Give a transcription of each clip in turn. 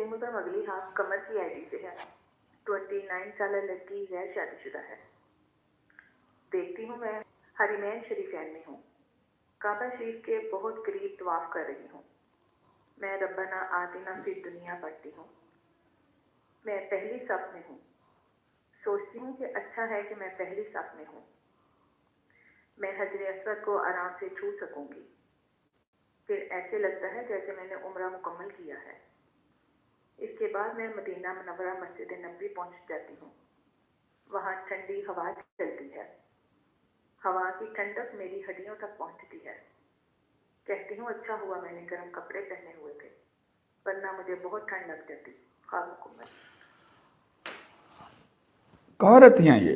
محترم اگلی ہاف کمر کی آئی ڈی سے ہے. 29 سالہ لڑکی غیر شادی شدہ ہے. دیکھتی ہوں میں حرمین شریفین میں ہوں. کعبہ شریف کے بہت قریب طواف کر رہی ہوں. میں ربنا آتنا فی الدنیا پڑھتی ہوں. میں پہلی صف میں ہوں. سوچتی ہوں کہ اچھا ہے کہ میں پہلی صف میں ہوں. میں حجر اسود کو آرام سے چھو سکوں گی. پھر ایسے لگتا ہے جیسے میں نے عمرہ مکمل کیا ہے. اس کے بعد میں مدینہ منورہ مسجد نبوی پہنچ جاتی ہوں. وہاں ٹھنڈی ہوا چلتی ہے. ہوا کی ٹھنڈک میری ہڈیوں تک پہنچتی ہے. کہتی ہوں اچھا ہوا میں نے گرم کپڑے پہنے ہوئے تھے ورنہ مجھے بہت ٹھنڈ لگ جاتی. خواب مکمل. کہاں رہتی ہیں یہ؟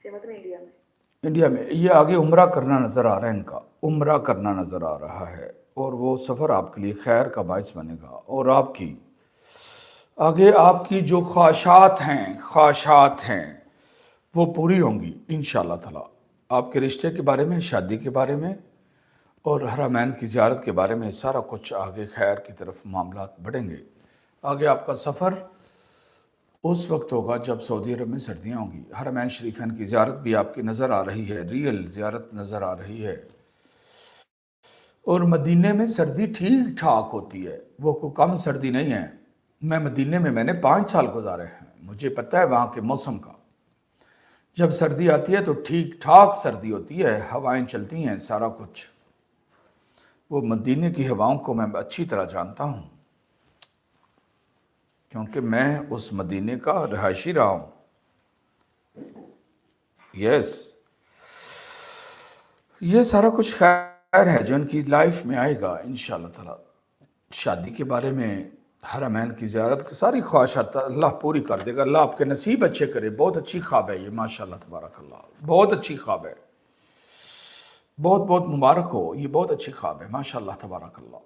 مطلب انڈیا میں. انڈیا میں. یہ آگے عمرہ کرنا نظر آ رہا ہے، ان کا عمرہ کرنا نظر آ رہا ہے، اور وہ سفر آپ کے لیے خیر کا باعث بنے گا، اور آپ کی آگے آپ کی جو خواہشات ہیں وہ پوری ہوں گی انشاءاللہ تعالی. آپ کے رشتے کے بارے میں، شادی کے بارے میں، اور حرمین کی زیارت کے بارے میں سارا کچھ آگے خیر کی طرف معاملات بڑھیں گے. آگے آپ کا سفر اس وقت ہوگا جب سعودی عرب میں سردیاں ہوں گی. حرمین شریفین کی زیارت بھی آپ کی نظر آ رہی ہے، ریئل زیارت نظر آ رہی ہے. اور مدینے میں سردی ٹھیک ٹھاک ہوتی ہے، وہ کوئی کم سردی نہیں ہے. میں مدینے میں نے 5 سال گزارے ہیں، مجھے پتہ ہے وہاں کے موسم کا. جب سردی آتی ہے تو ٹھیک ٹھاک سردی ہوتی ہے، ہوائیں چلتی ہیں، سارا کچھ. وہ مدینے کی ہواؤں کو میں اچھی طرح جانتا ہوں، کیونکہ میں اس مدینے کا رہائشی رہا ہوں. یہ سارا کچھ خیر ہے جو ان کی لائف میں آئے گا انشاءاللہ تعالی. شادی کے بارے میں، حرمین کی زیارت کی ساری خواہشات اللہ پوری کر دے گا. اللہ آپ کے نصیب اچھے کرے. بہت اچھی خواب ہے یہ، ماشاءاللہ تبارک اللہ. بہت اچھی خواب ہے، بہت بہت مبارک ہو. یہ بہت اچھی خواب ہے، ماشاءاللہ تبارک اللہ.